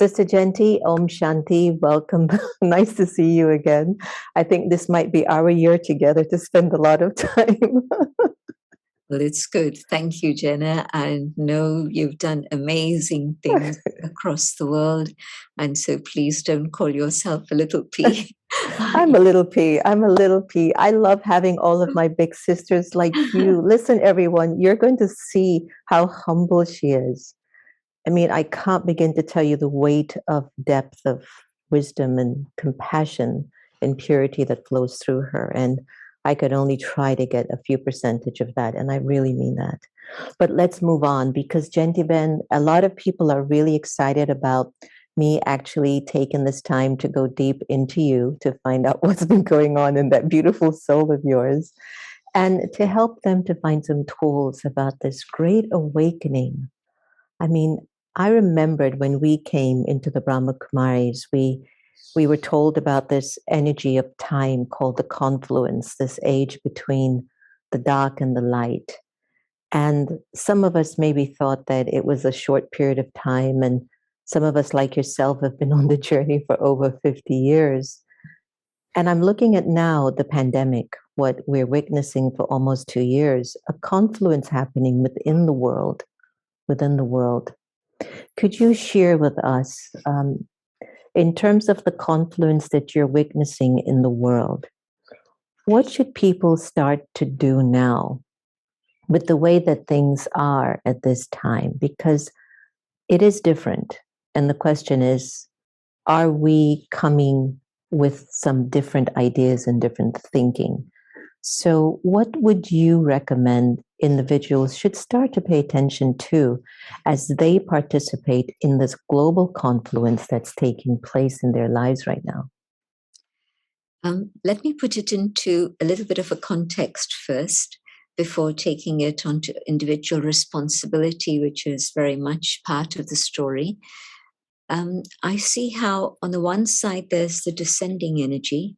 Sister Jayanti, Om Shanti, welcome. Nice to see you again. I think this might be our year together to spend a lot of time. Well, it's good. Thank you, Jenna. I know you've done amazing things across the world. And so please don't call yourself a little P. I'm a little P. I'm a little P. I love having all of my big sisters like you. Listen, everyone, you're going to see how humble she is. I mean, I can't begin to tell you the weight of depth of wisdom and compassion and purity that flows through her. And I could only try to get a few percentage of that. And I really mean that. But let's move on because Gentiben, a lot of people are really excited about me actually taking this time to go deep into you to find out what's been going on in that beautiful soul of yours and to help them to find some tools about this great awakening. I mean, I remembered when we came into the Brahma Kumaris, we were told about this energy of time called the confluence, this age between the dark and the light. And some of us maybe thought that it was a short period of time, and some of us, like yourself, have been on the journey for over 50 years. And I'm looking at now the pandemic, what we're witnessing for almost 2 years, a confluence happening within the world, within the world. Could you share with us, in terms of the confluence that you're witnessing in the world, what should people start to do now with the way that things are at this time? Because it is different. And the question is, are we coming with some different ideas and different thinking? So, what would you recommend individuals should start to pay attention to as they participate in this global confluence that's taking place in their lives right now? Let me put it into a little bit of a context first before taking it onto individual responsibility, which is very much part of the story. I see how on the one side there's the descending energy,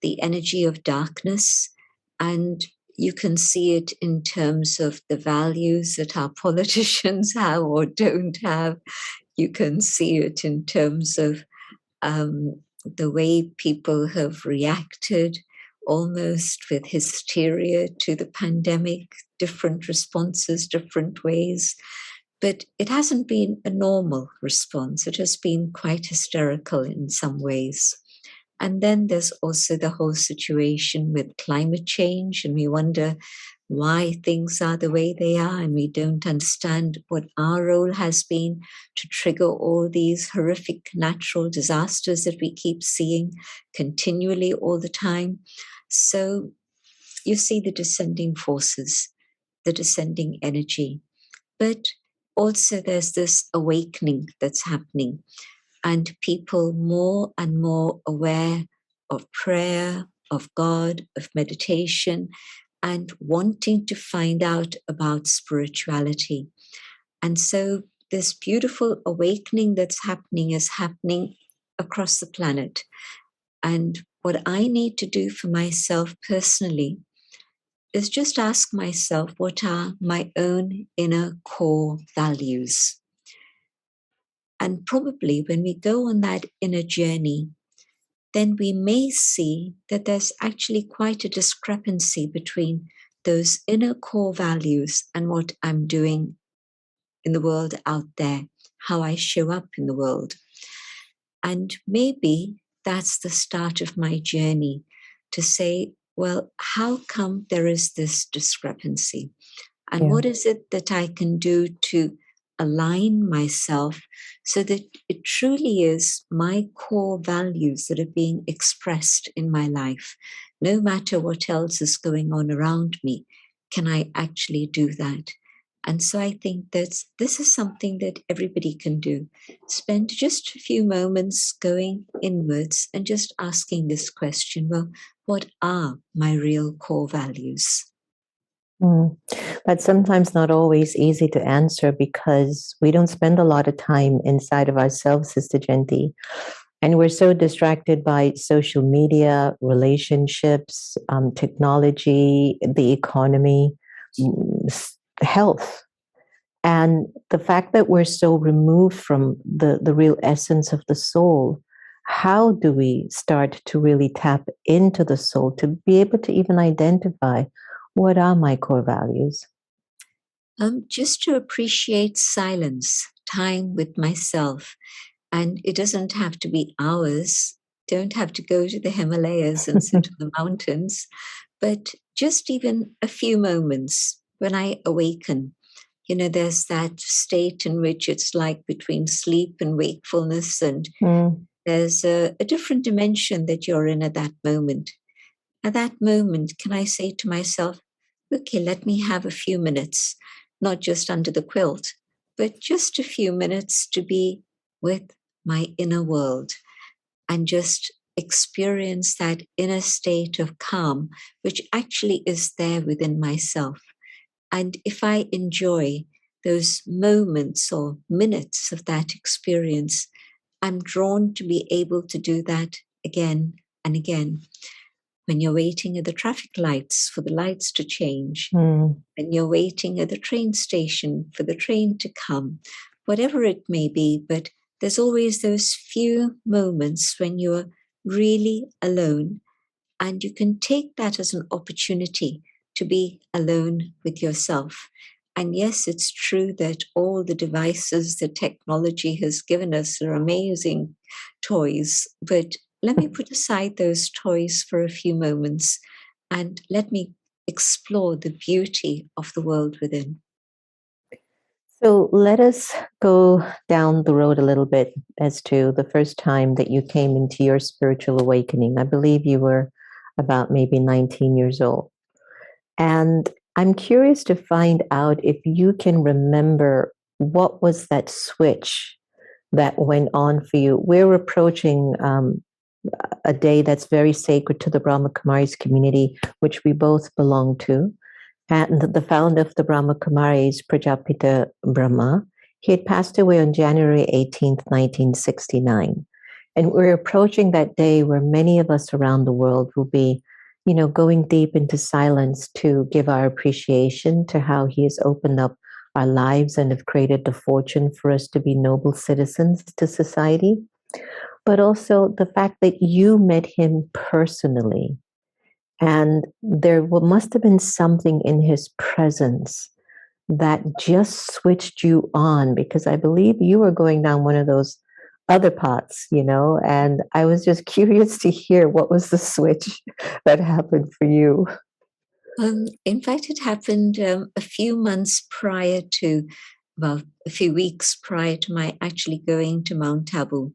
the energy of darkness, and you can see it in terms of the values that our politicians have or don't have. You can see it in terms of the way people have reacted almost with hysteria to the pandemic, different responses, different ways. But it hasn't been a normal response. It has been quite hysterical in some ways. And then there's also the whole situation with climate change, and we wonder why things are the way they are, and we don't understand what our role has been to trigger all these horrific natural disasters that we keep seeing continually all the time. So you see the descending forces, the descending energy, but also there's this awakening that's happening, and people more and more aware of prayer, of God, of meditation, and wanting to find out about spirituality. And so this beautiful awakening that's happening is happening across the planet. And what I need to do for myself personally is just ask myself, what are my own inner core values? And probably when we go on that inner journey, then we may see that there's actually quite a discrepancy between those inner core values and what I'm doing in the world out there, how I show up in the world. And maybe that's the start of my journey to say, well, how come there is this discrepancy? And what is it that I can do to align myself so that it truly is my core values that are being expressed in my life? No matter what else is going on around me, can I actually do that? And so I think that this is something that everybody can do. Spend just a few moments going inwards and just asking this question, well, what are my real core values? But sometimes not always easy to answer because we don't spend a lot of time inside of ourselves, Sister Jayanti. And we're so distracted by social media, relationships, technology, the economy, health. And the fact that we're so removed from the real essence of the soul, how do we start to really tap into the soul to be able to even identify what are my core values? Just to appreciate silence, time with myself. And it doesn't have to be hours, don't have to go to the Himalayas and sit in the mountains, but just even a few moments when I awaken. There's that state in which it's like between sleep and wakefulness, and Mm. there's a different dimension that you're in at that moment. At that moment, can I say to myself, okay, let me have a few minutes, not just under the quilt, but just a few minutes to be with my inner world and just experience that inner state of calm, which actually is there within myself. And if I enjoy those moments or minutes of that experience, I'm drawn to be able to do that again and again. When you're waiting at the traffic lights for the lights to change, Mm. when you're waiting at the train station for the train to come, whatever it may be, but there's always those few moments when you're really alone, and you can take that as an opportunity to be alone with yourself. And yes, it's true that all the devices that technology has given us are amazing toys, but let me put aside those toys for a few moments and let me explore the beauty of the world within. So let us go down the road a little bit as to the first time that you came into your spiritual awakening. I believe you were about maybe 19 years old. And I'm curious to find out if you can remember what was that switch that went on for you. We're approaching a day that's very sacred to the Brahma Kumaris community, which we both belong to. And the founder of the Brahma Kumaris, Prajapita Brahma, he had passed away on January 18th, 1969. And we're approaching that day where many of us around the world will be, going deep into silence to give our appreciation to how he has opened up our lives and have created the fortune for us to be noble citizens to society. But also the fact that you met him personally, and there must have been something in his presence that just switched you on, because I believe you were going down one of those other paths, and I was just curious to hear what was the switch that happened for you. In fact, it happened a few months prior to, well, a few weeks prior to my actually going to Mount Abu.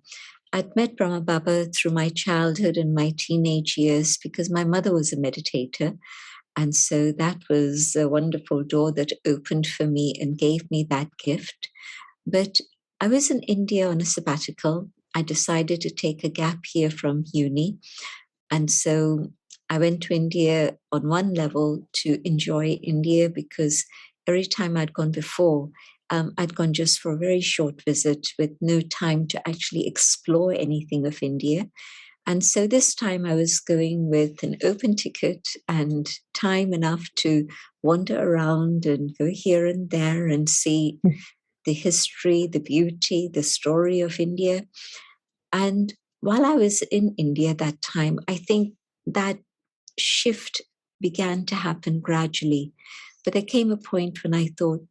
I'd met Brahma Baba through my childhood and my teenage years because my mother was a meditator. And so that was a wonderful door that opened for me and gave me that gift. But I was in India on a sabbatical. I decided to take a gap year from uni. And so I went to India on one level to enjoy India because every time I'd gone before, I'd gone just for a very short visit with no time to actually explore anything of India. And so this time I was going with an open ticket and time enough to wander around and go here and there and see the history, the beauty, the story of India. And while I was in India that time, I think that shift began to happen gradually. But there came a point when I thought,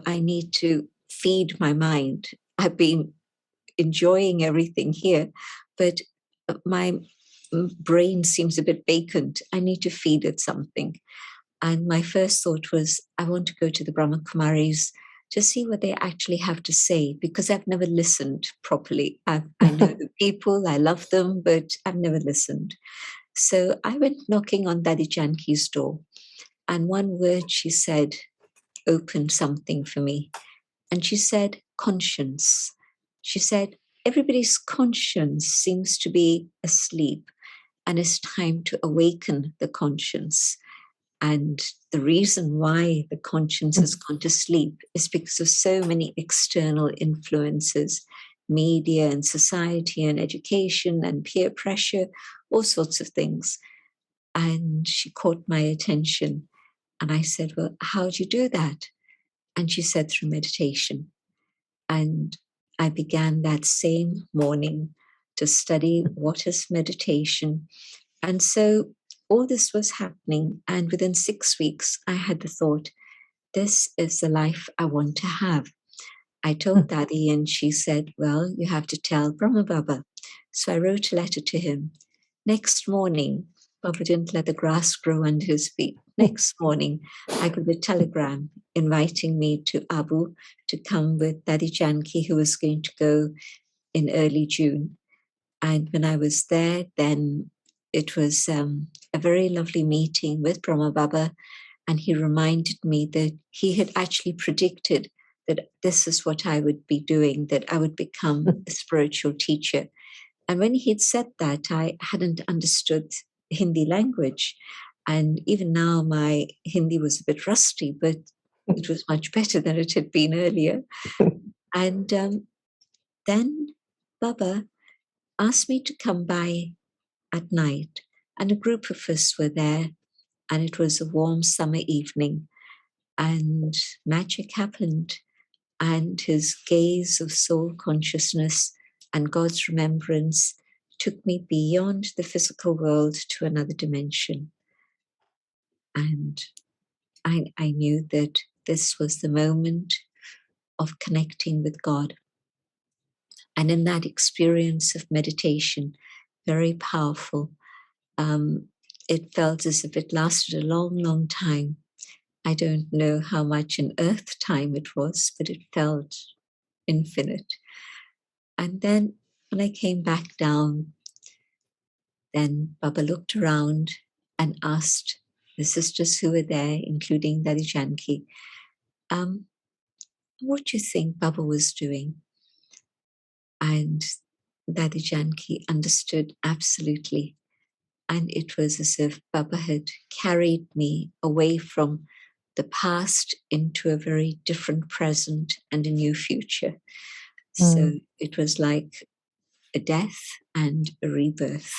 I need to feed my mind. I've been enjoying everything here, but my brain seems a bit vacant. I need to feed it something. And my first thought was, I want to go to the Brahma Kumaris to see what they actually have to say, because I've never listened properly. I know the people, I love them, but I've never listened. So I went knocking on Daddy Janki's door, and one word she said opened something for me. And she said, conscience. She said, everybody's conscience seems to be asleep, and it's time to awaken the conscience. And the reason why the conscience has gone to sleep is because of so many external influences, media and society and education and peer pressure, all sorts of things. And she caught my attention. And I said, well, how do you do that? And she said through meditation. And I began that same morning to study what is meditation. And so all this was happening. And within 6 weeks, I had the thought, this is the life I want to have. I told Daddy, and she said, well, you have to tell Brahma Baba. So I wrote a letter to him. Next morning, Baba didn't let the grass grow under his feet. Next morning, I got a telegram inviting me to Abu to come with Daddy Janki, who was going to go in early June. And when I was there, then it was a very lovely meeting with Brahma Baba. And he reminded me that he had actually predicted that this is what I would be doing, that I would become a spiritual teacher. And when he'd said that, I hadn't understood Hindi language. And even now, my Hindi was a bit rusty, but it was much better than it had been earlier. And then Baba asked me to come by at night, and a group of us were there, and it was a warm summer evening, and magic happened. And his gaze of soul consciousness and God's remembrance took me beyond the physical world to another dimension. And I knew that this was the moment of connecting with God. And in that experience of meditation, very powerful, it felt as if it lasted a long, long time. I don't know how much in earth time it was, but it felt infinite. And then when I came back down, then Baba looked around and asked the sisters who were there, including Daddy Janki, what do you think Baba was doing? And Daddy Janki understood absolutely. And it was as if Baba had carried me away from the past into a very different present and a new future. So it was like a death and a rebirth.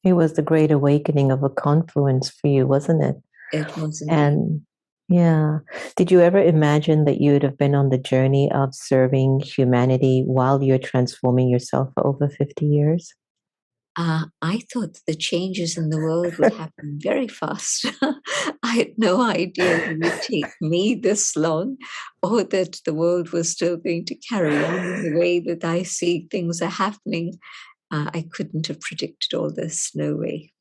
It was the great awakening of a confluence for you, wasn't it? It was indeed. And yeah. Did you ever imagine that you would have been on the journey of serving humanity while you're transforming yourself for over 50 years? I thought the changes in the world would happen very fast. I had no idea it would take me this long, or that the world was still going to carry on in the way that I see things are happening. I couldn't have predicted all this, no way.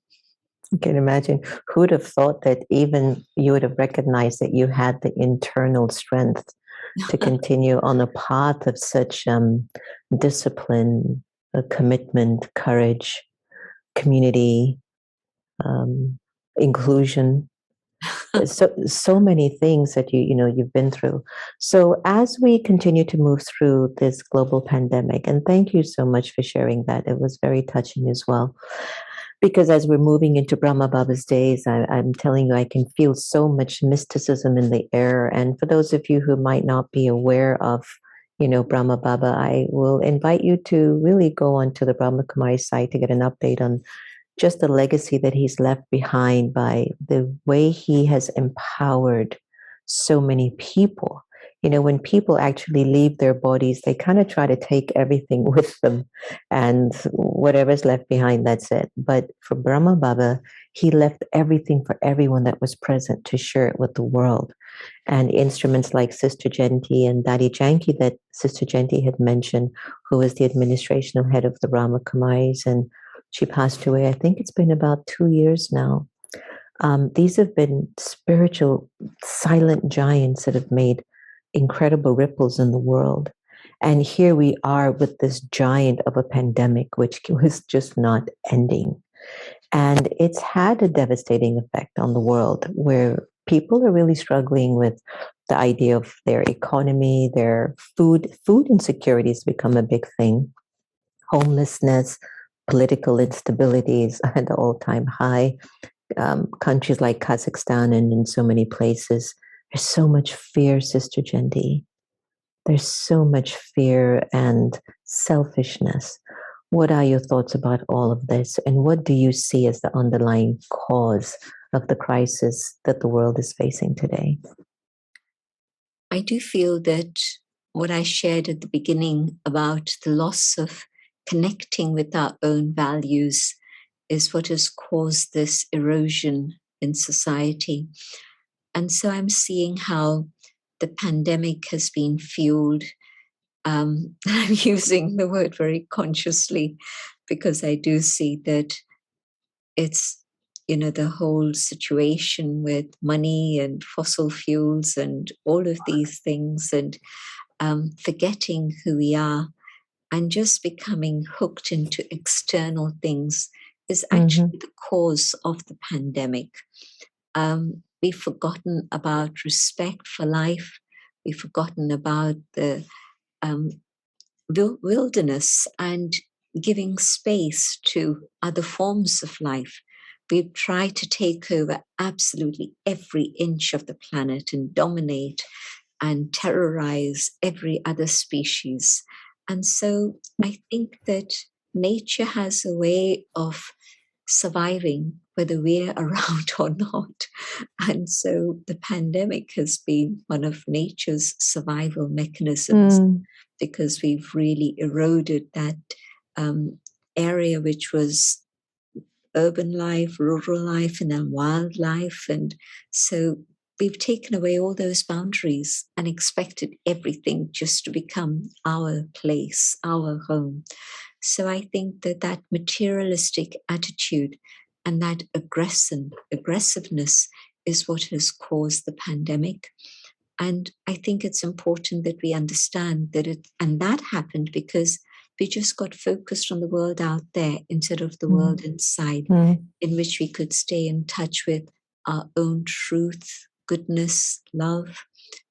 You can imagine. Who would have thought that even you would have recognized that you had the internal strength to continue on a path of such discipline, commitment, courage, community, inclusion. So many things that you've been through. So as we continue to move through this global pandemic, and thank you so much for sharing that. It was very touching as well. Because as we're moving into Brahma Baba's days, I'm telling you, I can feel so much mysticism in the air. And for those of you who might not be aware of, Brahma Baba, I will invite you to really go onto the Brahma Kumaris site to get an update on just the legacy that he's left behind by the way he has empowered so many people. When people actually leave their bodies, they kind of try to take everything with them, and whatever's left behind, that's it. But for Brahma Baba, he left everything for everyone that was present to share it with the world. And instruments like Sister Jayanti and Daddy Janki that Sister Jayanti had mentioned, who was the administrational head of the Brahma Kumaris, and she passed away, I think it's been about 2 years now. These have been spiritual silent giants that have made incredible ripples in the world. And here we are with this giant of a pandemic, which was just not ending. And it's had a devastating effect on the world, where people are really struggling with the idea of their economy, their food. Food insecurity has become a big thing. Homelessness, political instability is at the all-time high. Countries like Kazakhstan and in so many places, there's so much fear, Sister Jayanti. There's so much fear and selfishness. What are your thoughts about all of this? And what do you see as the underlying cause of the crisis that the world is facing today? I do feel that what I shared at the beginning about the loss of connecting with our own values is what has caused this erosion in society. And so I'm seeing how the pandemic has been fueled. I'm using the word very consciously because I do see that it's, the whole situation with money and fossil fuels and all of these things, and forgetting who we are and just becoming hooked into external things is actually the cause of the pandemic. We've forgotten about respect for life. We've forgotten about the wilderness and giving space to other forms of life. We've tried to take over absolutely every inch of the planet and dominate and terrorize every other species. And so I think that nature has a way of surviving whether we're around or not. And so the pandemic has been one of nature's survival mechanisms because we've really eroded that area which was urban life, rural life, and then wildlife. And so we've taken away all those boundaries and expected everything just to become our place, our home. So I think that materialistic attitude and that aggressiveness is what has caused the pandemic. And I think it's important that we understand that happened because we just got focused on the world out there instead of the world inside, in which we could stay in touch with our own truth, goodness, love.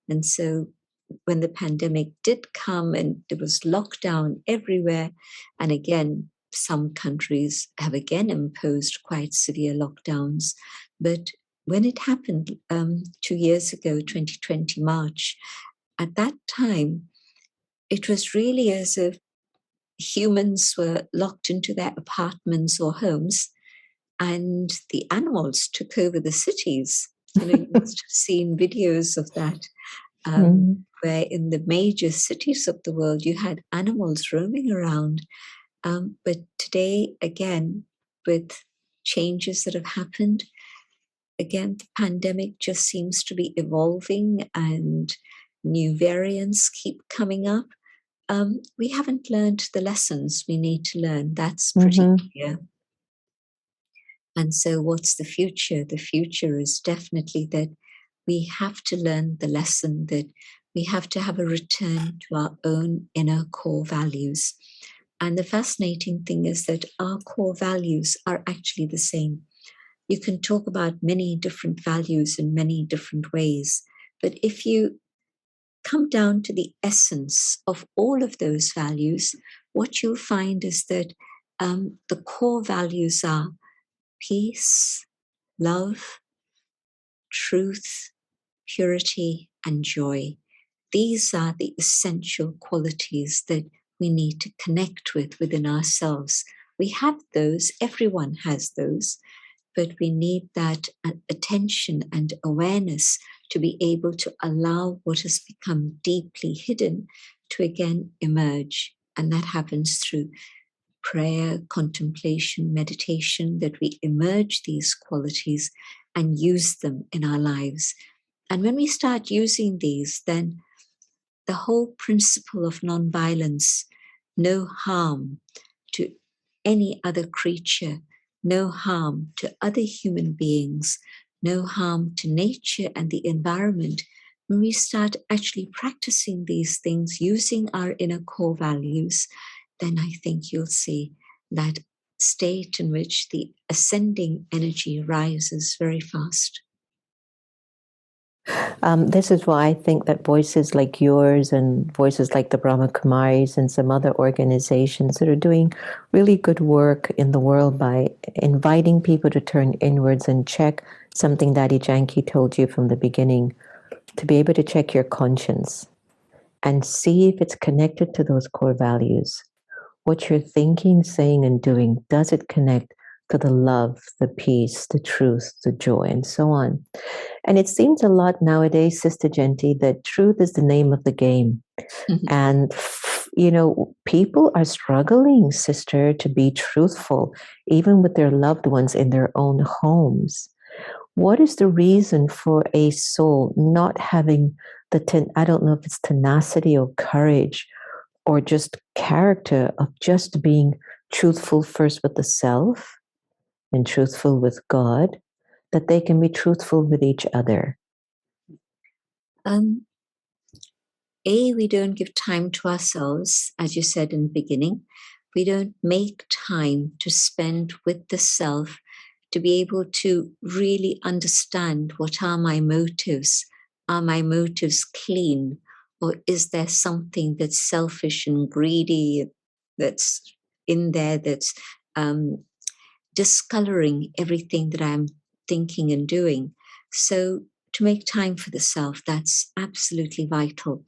And so when the pandemic did come and there was lockdown everywhere, and again, some countries have again imposed quite severe lockdowns, but when it happened 2 years ago, 2020 March, at that time, it was really as if humans were locked into their apartments or homes and the animals took over the cities. You must have seen videos of that, where in the major cities of the world, you had animals roaming around. But today, again, with changes that have happened, again, the pandemic just seems to be evolving and new variants keep coming up. We haven't learned the lessons we need to learn. That's pretty clear. And so what's the future? The future is definitely that we have to learn the lesson that we have to have a return to our own inner core values. And the fascinating thing is that our core values are actually the same. You can talk about many different values in many different ways, but if you come down to the essence of all of those values, what you'll find is that the core values are peace, love, truth, purity, and joy. These are the essential qualities that we need to connect with within ourselves. We have those, everyone has those, but we need that attention and awareness to be able to allow what has become deeply hidden to again emerge. And that happens through prayer, contemplation, meditation, that we emerge these qualities and use them in our lives. And when we start using these, then the whole principle of nonviolence, no harm to any other creature, no harm to other human beings, no harm to nature and the environment, when we start actually practicing these things using our inner core values, then I think you'll see that state in which the ascending energy rises very fast. This is why I think that voices like yours and voices like the Brahma Kumaris and some other organizations that are doing really good work in the world by inviting people to turn inwards and check something Daddy Janki told you from the beginning, to be able to check your conscience and see if it's connected to those core values. What you're thinking, saying, and doing, does it connect to the love, the peace, the truth, the joy, and so on. And it seems a lot nowadays, Sister Jayanti, that truth is the name of the game. And, people are struggling, sister, to be truthful, even with their loved ones in their own homes. What is the reason for a soul not having I don't know if it's tenacity or courage or just character of just being truthful first with the self and truthful with God, that they can be truthful with each other? We don't give time to ourselves, as you said in the beginning. We don't make time to spend with the self to be able to really understand what are my motives. Are my motives clean? Or is there something that's selfish and greedy that's in there that's discoloring everything that I'm thinking and doing? So to make time for the self, that's absolutely vital.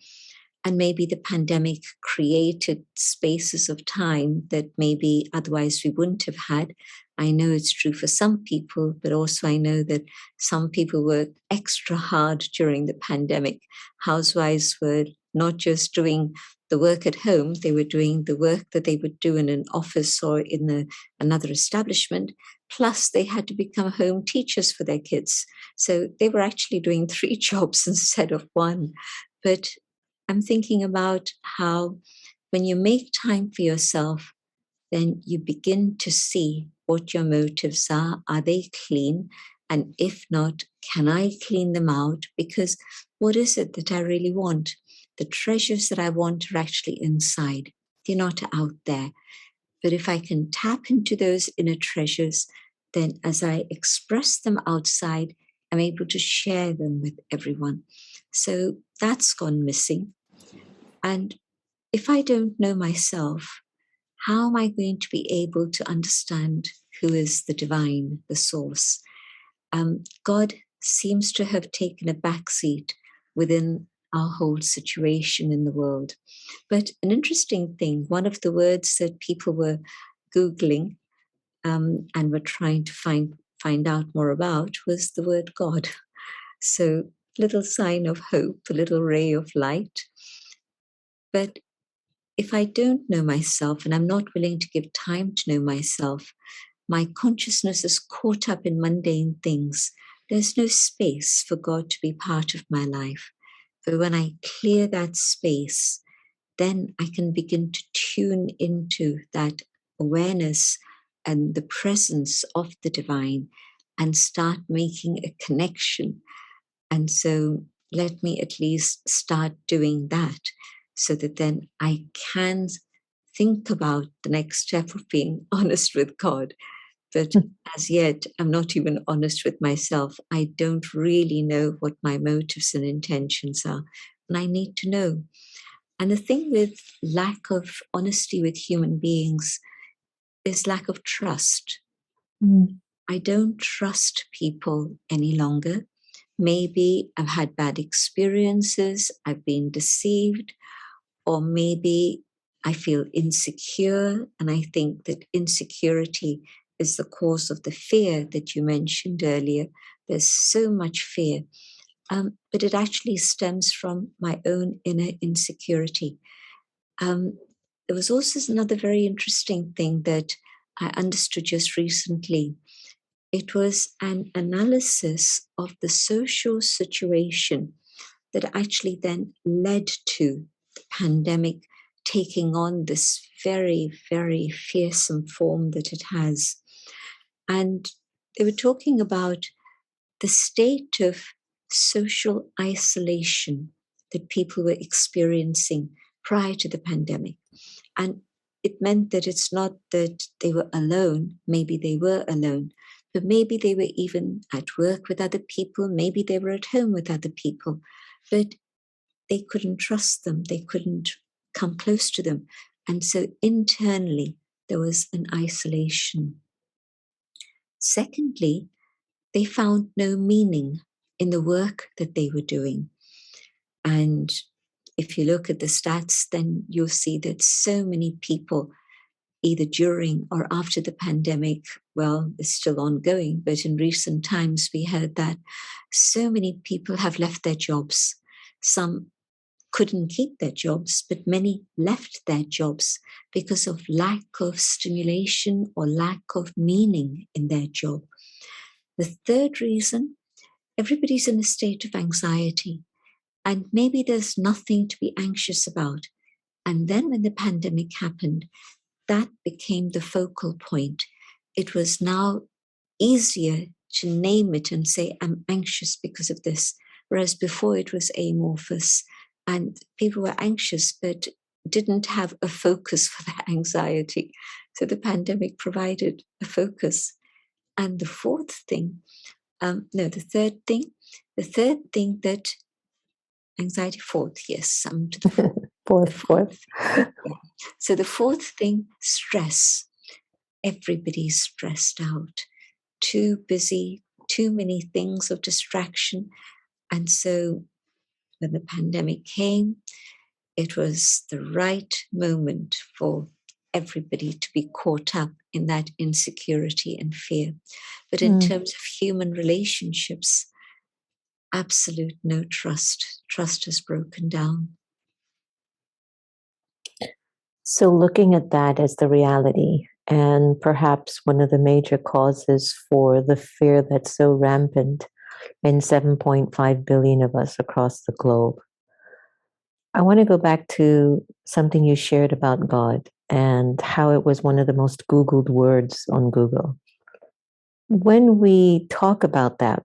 And maybe the pandemic created spaces of time that maybe otherwise we wouldn't have had. I know it's true for some people, but also I know that some people worked extra hard during the pandemic. Housewives were not just doing the work at home, they were doing the work that they would do in an office or in another establishment. Plus, they had to become home teachers for their kids. So they were actually doing 3 jobs instead of 1. But I'm thinking about how when you make time for yourself, then you begin to see what your motives are. Are they clean? And if not, can I clean them out? Because what is it that I really want? The treasures that I want are actually inside. They're not out there. But if I can tap into those inner treasures, then as I express them outside, I'm able to share them with everyone. So that's gone missing. And if I don't know myself, how am I going to be able to understand who is the divine, the source? God seems to have taken a backseat within our whole situation in the world. But an interesting thing, one of the words that people were Googling and were trying to find out more about was the word God. So, little sign of hope, a little ray of light. But if I don't know myself and I'm not willing to give time to know myself, my consciousness is caught up in mundane things. There's no space for God to be part of my life. But when I clear that space, then I can begin to tune into that awareness and the presence of the divine and start making a connection. And so let me at least start doing that so that then I can think about the next step of being honest with God. But as yet, I'm not even honest with myself. I don't really know what my motives and intentions are. And I need to know. And the thing with lack of honesty with human beings is lack of trust. I don't trust people any longer. Maybe I've had bad experiences, I've been deceived, or maybe I feel insecure. And I think that insecurity is the cause of the fear that you mentioned earlier. There's so much fear. But it actually stems from my own inner insecurity. There was also another very interesting thing that I understood just recently. It was an analysis of the social situation that actually then led to the pandemic taking on this very, very fearsome form that it has. And they were talking about the state of social isolation that people were experiencing prior to the pandemic. And it meant that it's not that they were alone, maybe they were alone, but maybe they were even at work with other people, maybe they were at home with other people, but they couldn't trust them, they couldn't come close to them. And so internally, there was an isolation. Secondly, they found no meaning in the work that they were doing. And if you look at the stats, then you'll see that so many people either during or after the pandemic, well, is still ongoing, but in recent times we heard that so many people have left their jobs. Some couldn't keep their jobs, but many left their jobs because of lack of stimulation or lack of meaning in their job. The third reason, everybody's in a state of anxiety, and maybe there's nothing to be anxious about. And then when the pandemic happened, that became the focal point. It was now easier to name it and say, I'm anxious because of this, whereas before it was amorphous and people were anxious but didn't have a focus for their anxiety. So the pandemic provided a focus. And the third thing that anxiety, fourth, yes, I'm to the Fourth. Yeah. So the fourth thing, stress. Everybody's stressed out, too busy, too many things of distraction. And so when the pandemic came, it was the right moment for everybody to be caught up in that insecurity and fear. But in terms of human relationships, absolute no trust. Trust has broken down. So looking at that as the reality, and perhaps one of the major causes for the fear that's so rampant in 7.5 billion of us across the globe, I want to go back to something you shared about God and how it was one of the most Googled words on Google. When we talk about that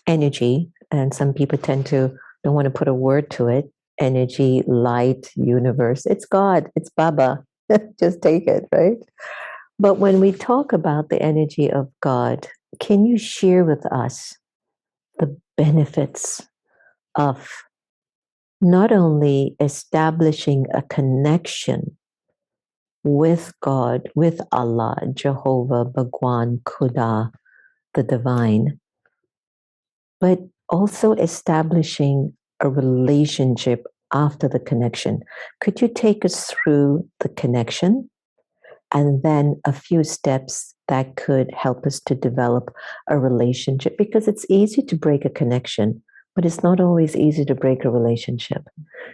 energy, and some people tend to don't want to put a word to it, energy, light, universe, it's God, it's Baba, just take it, right? But when we talk about the energy of God, can you share with us the benefits of not only establishing a connection with God, with Allah, Jehovah, Bhagwan, Khuda, the divine, but also establishing a relationship after the connection? Could you take us through the connection and then a few steps that could help us to develop a relationship? Because it's easy to break a connection, but it's not always easy to break a relationship.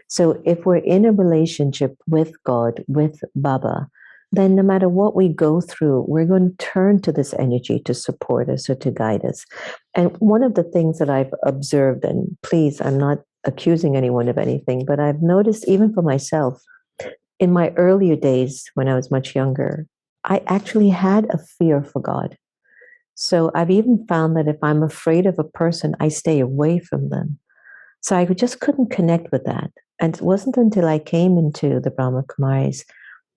So if we're in a relationship with God, with Baba, then no matter what we go through, we're going to turn to this energy to support us or to guide us. And one of the things that I've observed, and please, I'm not accusing anyone of anything, but I've noticed even for myself, in my earlier days when I was much younger, I actually had a fear for God. So I've even found that if I'm afraid of a person, I stay away from them. So I just couldn't connect with that. And it wasn't until I came into the Brahma Kumaris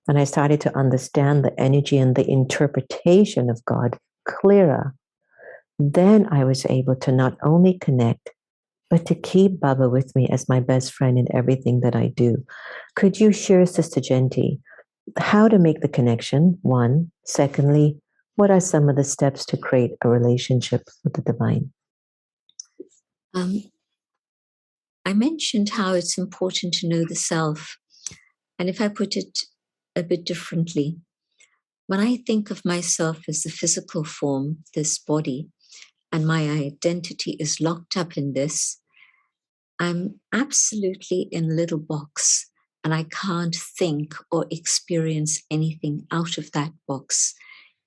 and I started to understand the energy and the interpretation of God clearer, then I was able to not only connect, but to keep Baba with me as my best friend in everything that I do. Could you share, Sister Jayanti, how to make the connection, one? Secondly, what are some of the steps to create a relationship with the divine? I mentioned how it's important to know the self. And if I put it a bit differently, when I think of myself as the physical form, this body, and my identity is locked up in this, I'm absolutely in a little box and I can't think or experience anything out of that box.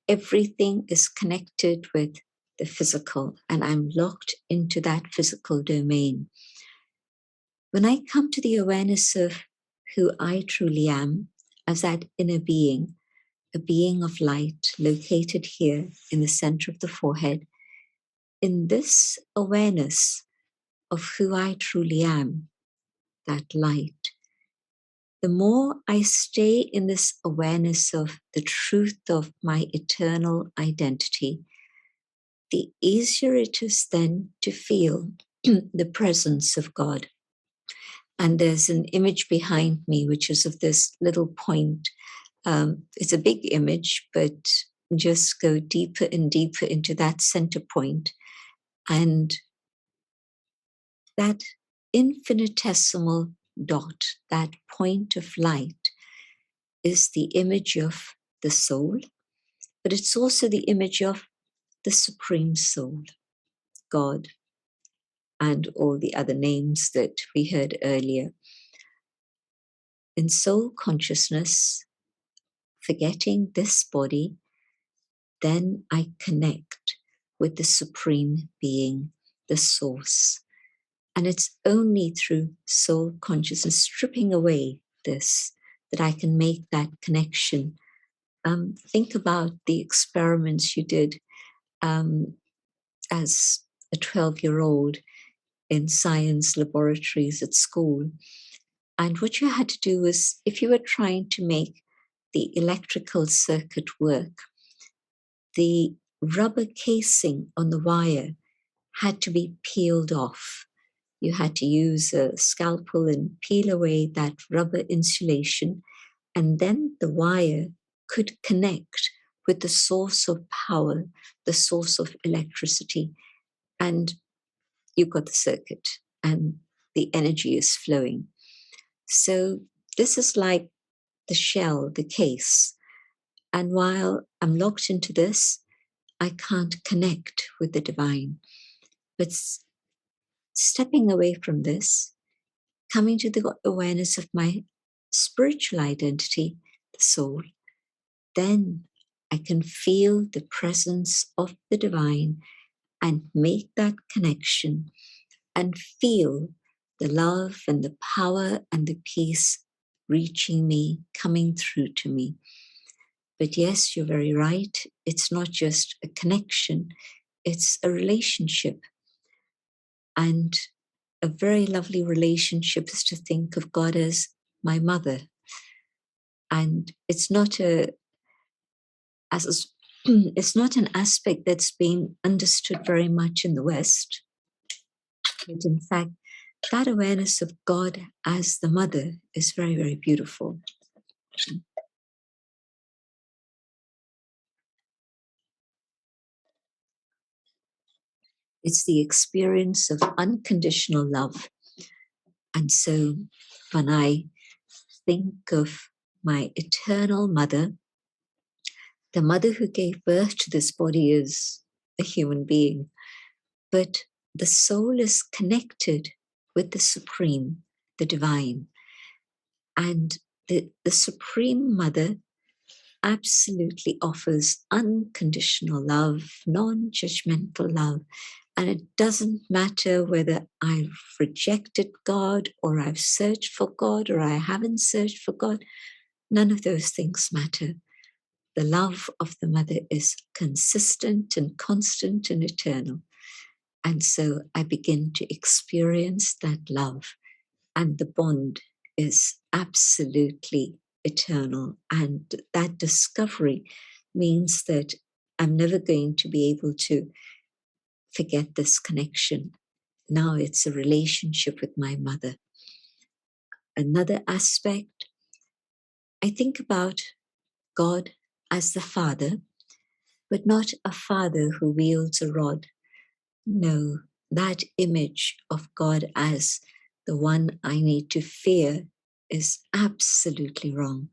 Everything is connected with the physical and I'm locked into that physical domain. When I come to the awareness of who I truly am as that inner being, a being of light located here in the center of the forehead, in this awareness of who I truly am, that light, the more I stay in this awareness of the truth of my eternal identity, the easier it is then to feel the presence of God. And there's an image behind me, which is of this little point. It's a big image, but just go deeper and deeper into that center point. And that infinitesimal dot, that point of light, is the image of the soul, but it's also the image of the Supreme Soul, God, and all the other names that we heard earlier. In soul consciousness, forgetting this body, then I connect with the Supreme Being, the Source. And it's only through soul consciousness, stripping away this, that I can make that connection. Think about the experiments you did as a 12-year-old in science laboratories at school. And what you had to do was, if you were trying to make the electrical circuit work, the rubber casing on the wire had to be peeled off. You had to use a scalpel and peel away that rubber insulation, and then the wire could connect with the source of power, the source of electricity, and you got the circuit and the energy is flowing. So this is like the shell, the case. And while I'm locked into this, I can't connect with the divine. But stepping away from this, coming to the awareness of my spiritual identity, the soul, then I can feel the presence of the divine and make that connection and feel the love and the power and the peace reaching me, coming through to me. But yes, you're very right. It's not just a connection, it's a relationship. And a very lovely relationship is to think of God as my mother. And it's not it's not an aspect that's been understood very much in the West. But in fact, that awareness of God as the mother is very, very beautiful. It's the experience of unconditional love. And so when I think of my eternal mother, the mother who gave birth to this body is a human being, but the soul is connected with the Supreme, the Divine. And the Supreme Mother absolutely offers unconditional love, non-judgmental love. And it doesn't matter whether I've rejected God or I've searched for God or I haven't searched for God. None of those things matter. The love of the mother is consistent and constant and eternal. And so I begin to experience that love, and the bond is absolutely eternal. And that discovery means that I'm never going to be able to forget this connection. Now it's a relationship with my mother. Another aspect, I think about God as the Father, but not a father who wields a rod. No, that image of God as the one I need to fear is absolutely wrong.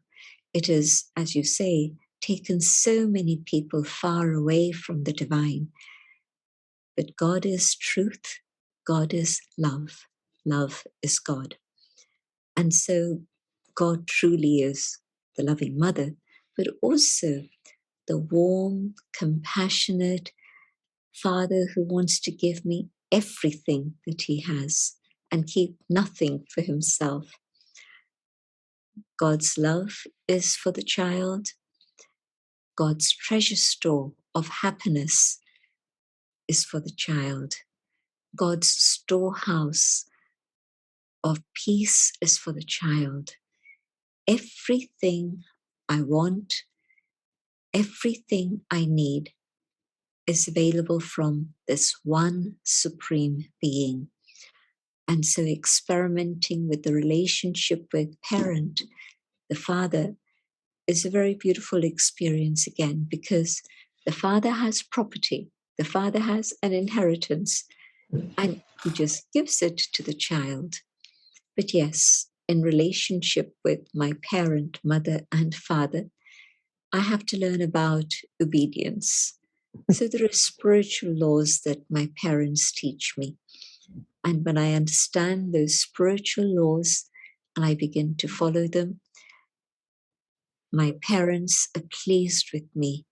It is, as you say, taken so many people far away from the divine. But God is truth, God is love, love is God. And so God truly is the loving mother, but also the warm, compassionate Father who wants to give me everything that he has and keep nothing for himself. God's love is for the child. God's treasure store of happiness is for the child. God's storehouse of peace is for the child. Everything I want, everything I need is available from this one Supreme Being. And so experimenting with the relationship with parent, the father, is a very beautiful experience again, because the father has property, the father has an inheritance, and he just gives it to the child. But yes, in relationship with my parent, mother, and father, I have to learn about obedience. So there are spiritual laws that my parents teach me. And when I understand those spiritual laws and I begin to follow them, my parents are pleased with me,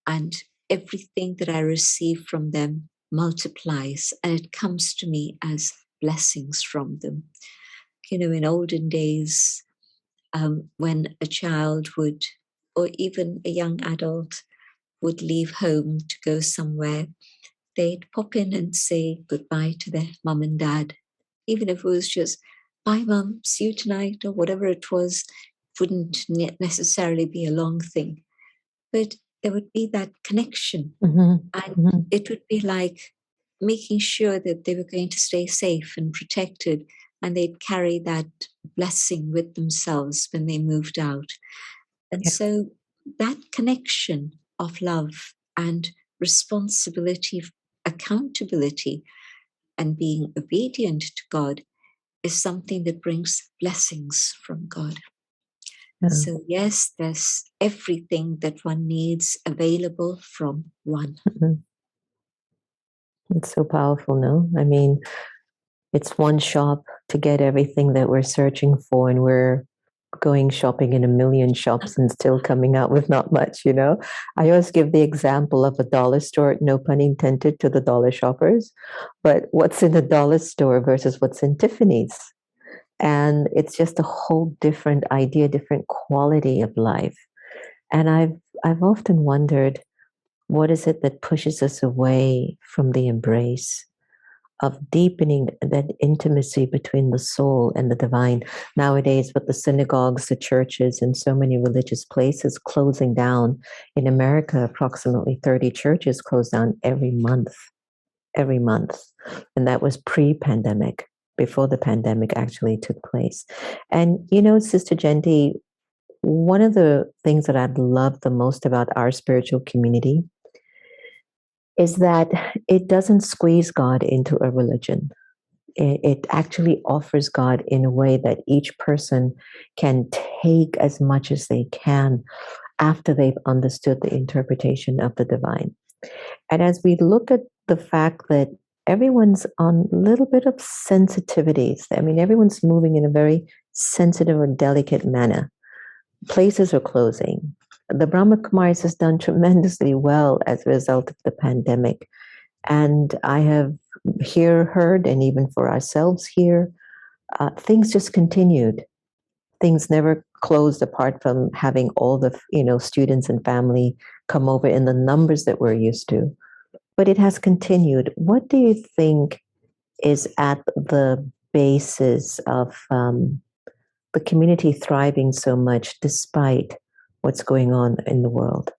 and everything that I receive from them multiplies, and it comes to me as blessings from them. You know, in olden days, when a child would, or even a young adult, would leave home to go somewhere, they'd pop in and say goodbye to their mum and dad, even if it was just, bye, mum, see you tonight, or whatever it was. Wouldn't necessarily be a long thing, but there would be that connection. Mm-hmm. And Mm-hmm. it would be like making sure that they were going to stay safe and protected, and they'd carry that blessing with themselves when they moved out. And Yeah. so that connection of love and responsibility, accountability, and being obedient to God is something that brings blessings from God. Yeah. So, yes, there's everything that one needs available from one. Mm-hmm. It's so powerful, no? I mean, it's one shop to get everything that we're searching for, and we're going shopping in a million shops and still coming out with not much, you know? I always give the example of a dollar store, no pun intended to the dollar shoppers, but what's in a dollar store versus what's in Tiffany's. And it's just a whole different idea, different quality of life. And I've often wondered, what is it that pushes us away from the embrace of deepening that intimacy between the soul and the divine? Nowadays, with the synagogues, the churches, and so many religious places closing down, in America, approximately 30 churches close down every month. Every month. And that was pre-pandemic, before the pandemic actually took place. And, you know, Sister Jayanti, one of the things that I've loved the most about our spiritual community is that it doesn't squeeze God into a religion. It actually offers God in a way that each person can take as much as they can after they've understood the interpretation of the divine. And as we look at the fact that everyone's on a little bit of sensitivities, I mean, everyone's moving in a very sensitive or delicate manner. Places are closing. The Brahma Kumaris has done tremendously well as a result of the pandemic. And I have heard, and even for ourselves here, things just continued. Things never closed, apart from having all the students and family come over in the numbers that we're used to. But it has continued. What do you think is at the basis of the community thriving so much despite what's going on in the world?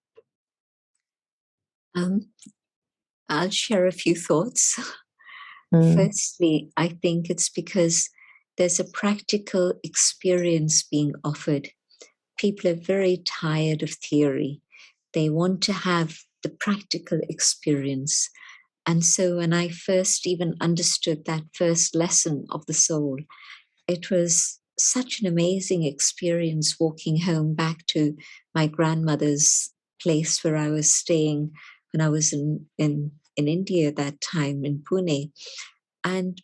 I'll share a few thoughts. Mm. Firstly, I think it's because there's a practical experience being offered. People are very tired of theory. They want to have the practical experience. And so when I first even understood that first lesson of the soul, it was such an amazing experience walking home back to my grandmother's place where I was staying when I was in India that time, in Pune. And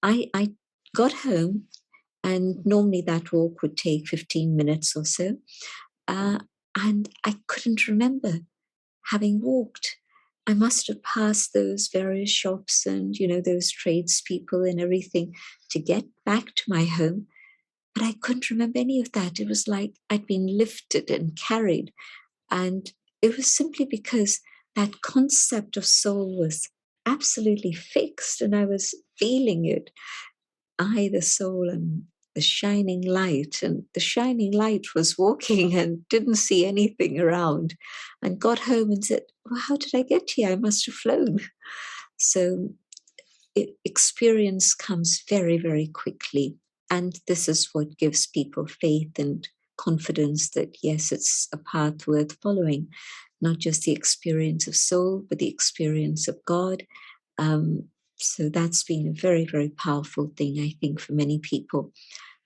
I got home, and normally that walk would take 15 minutes or so. And I couldn't remember having walked. I must have passed those various shops and, those tradespeople and everything to get back to my home. But I couldn't remember any of that. It was like I'd been lifted and carried. And it was simply because that concept of soul was absolutely fixed, and I was feeling it. I, the soul, am the shining light. And the shining light was walking and didn't see anything around, and got home and said, well, how did I get here? I must have flown. So experience comes very, very quickly. And this is what gives people faith and confidence that, yes, it's a path worth following, not just the experience of soul, but the experience of God. So that's been a very, very powerful thing, I think, for many people.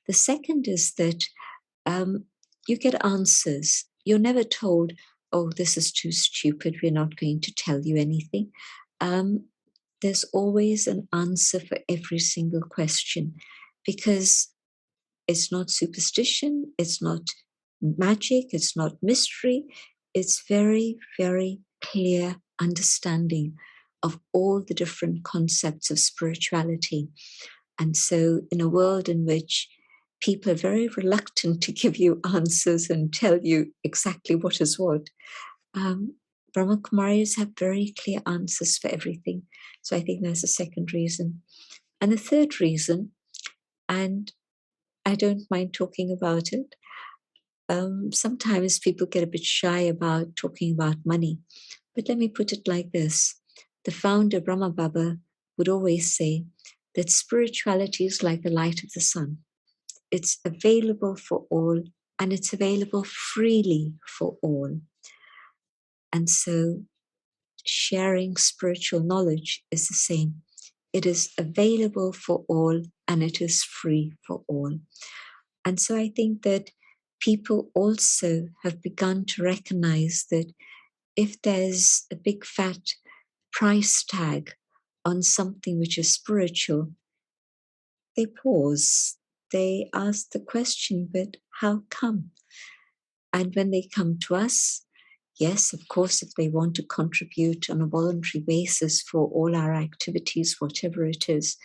The second is that you get answers. you're never told, oh, this is too stupid, we're not going to tell you anything. There's always an answer for every single question, because it's not superstition, it's not magic, it's not mystery. It's very, very clear understanding of all the different concepts of spirituality. And so in a world in which people are very reluctant to give you answers and tell you exactly what is what, Brahma Kumaris have very clear answers for everything. So I think that's the second reason. And the third reason, and I don't mind talking about it, sometimes people get a bit shy about talking about money. But let me put it like this. The founder, Brahma Baba, would always say that spirituality is like the light of the sun. It's available for all, and it's available freely for all. And so sharing spiritual knowledge is the same. It is available for all, and it is free for all. And so I think that people also have begun to recognize that if there's a big fat price tag on something which is spiritual, they pause. They ask the question, but how come? And when they come to us, yes, of course, if they want to contribute on a voluntary basis for all our activities, whatever it is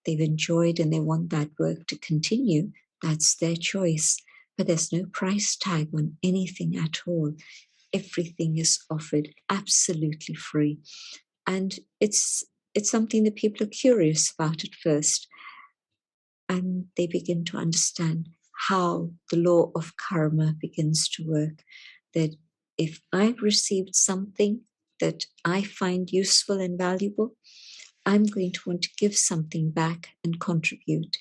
they've enjoyed and they want that work to continue, that's their choice. But there's no price tag on anything at all. Everything is offered absolutely free. And it's something that people are curious about at first. And they begin to understand how the law of karma begins to work. That if I've received something that I find useful and valuable, I'm going to want to give something back and contribute,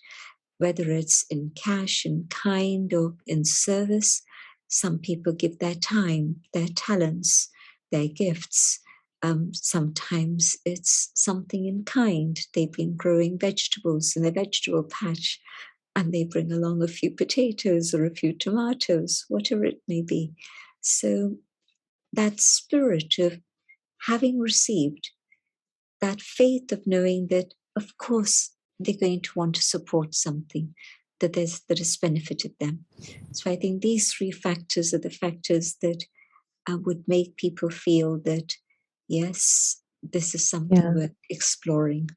whether it's in cash, in kind, or in service. Some people give their time, their talents, their gifts. Sometimes it's something in kind. They've been growing vegetables in their vegetable patch, and they bring along a few potatoes or a few tomatoes, whatever it may be. So that spirit of having received, that faith of knowing that, of course, they're going to want to support something that has benefited them. So I think these three factors are the factors that would make people feel that, yes, this is something worth exploring.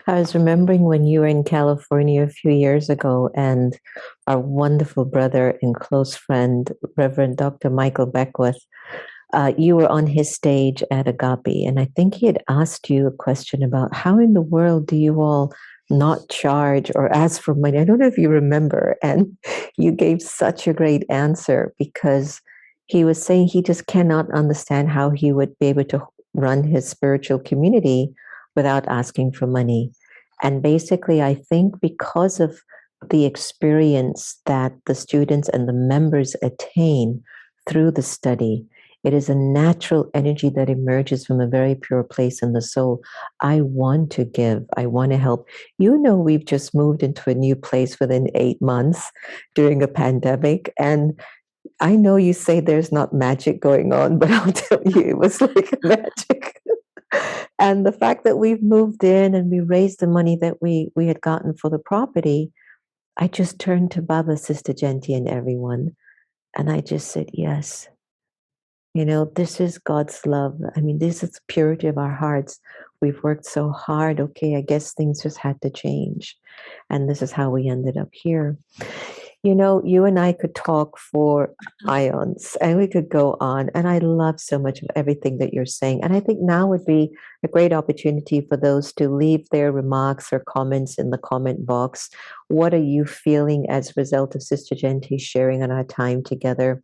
I was remembering when you were in California a few years ago, and our wonderful brother and close friend, Reverend Dr. Michael Beckwith, you were on his stage at Agape, and I think he had asked you a question about how in the world do you all not charge or ask for money? I don't know if you remember, and you gave such a great answer, because he was saying he just cannot understand how he would be able to run his spiritual community without asking for money. And basically, I think because of the experience that the students and the members attain through the study, it is a natural energy that emerges from a very pure place in the soul. I want to give. I want to help. You know, we've just moved into a new place within 8 months during a pandemic. And I know you say there's not magic going on, but I'll tell you, it was like magic. And the fact that we've moved in and we raised the money that we had gotten for the property, I just turned to Baba, Sister Jayanti, and everyone. And I just said, yes. You know, this is God's love. I mean, this is the purity of our hearts. We've worked so hard. Okay, I guess things just had to change. And this is how we ended up here. You know, you and I could talk for ions and we could go on. And I love so much of everything that you're saying. And I think now would be a great opportunity for those to leave their remarks or comments in the comment box. What are you feeling as a result of Sister Jayanti sharing on our time together?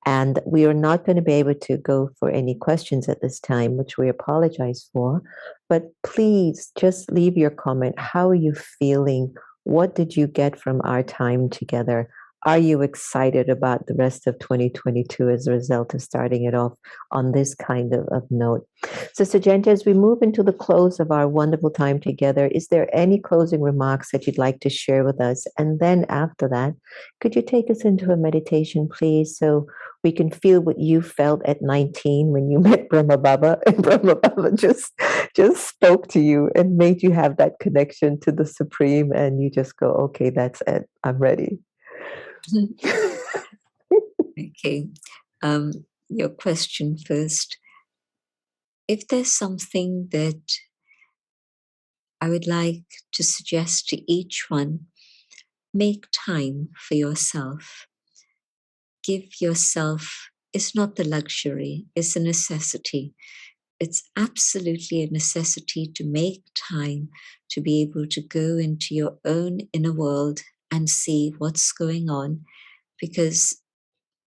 And we are not going to be able to go for any questions at this time, which we apologize for. But please just leave your comment. How are you feeling? What did you get from our time together? are you excited about the rest of 2022 as a result of starting it off on this kind of note? Sister Jayanti, as we move into the close of our wonderful time together, is there any closing remarks that you'd like to share with us? And then after that, could you take us into a meditation, please, so we can feel what you felt at 19 when you met Brahma Baba, and Brahma Baba just spoke to you and made you have that connection to the Supreme, and you just go, okay, that's it, I'm ready. Okay. Your question first. If there's something that I would like to suggest to each one, make time for yourself. Give yourself, it's not the luxury, it's a necessity. It's absolutely a necessity to make time to be able to go into your own inner world and see what's going on. Because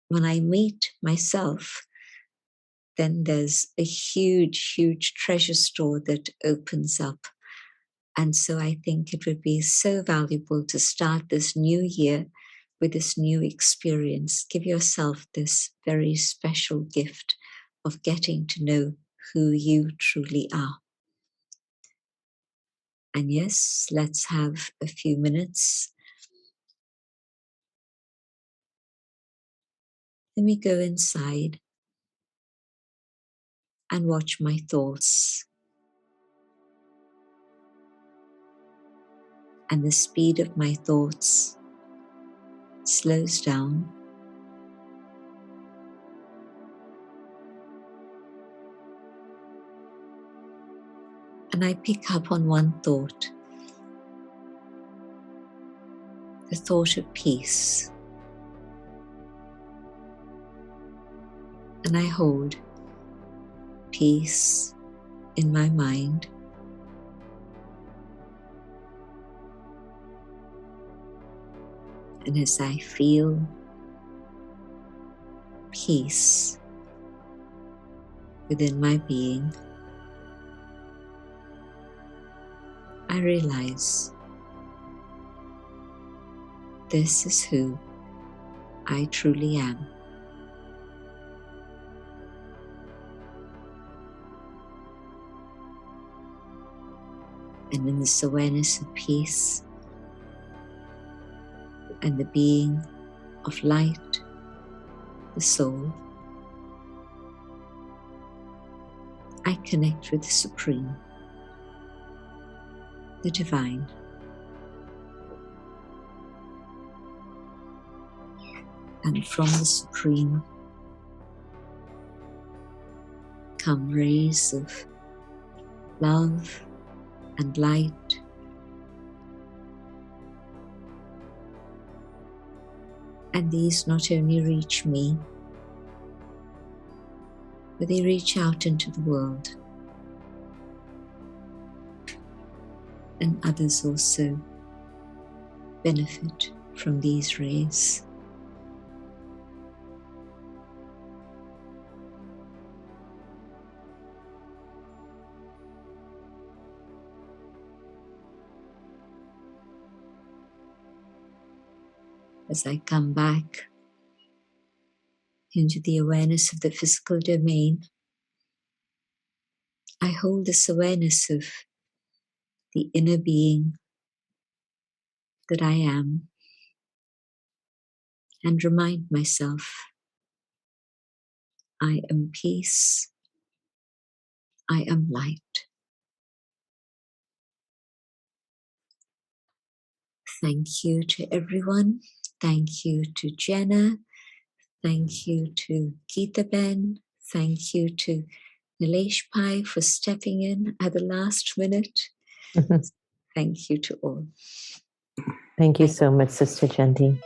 when I meet myself, then there's a huge, huge treasure store that opens up. And so I think it would be so valuable to start this new year with this new experience. Give yourself this very special gift of getting to know who you truly are. And yes, let's have a few minutes. Let me go inside and watch my thoughts. And the speed of my thoughts slows down. And I pick up on one thought, the thought of peace. And I hold peace in my mind. And as I feel peace within my being, I realize this is who I truly am. And in this awareness of peace and the being of light, the soul, I connect with the Supreme, the Divine. And from the Supreme come rays of love and light. And these not only reach me, but they reach out into the world. And others also benefit from these rays. As I come back into the awareness of the physical domain, I hold this awareness of the inner being that I am and remind myself, I am peace, I am light. Thank you to everyone. Thank you to Jenna. Thank you to Geeta Ben. Thank you to Nilesh Pai for stepping in at the last minute. Thank you to all. Thank you so much, Sister Jayanti.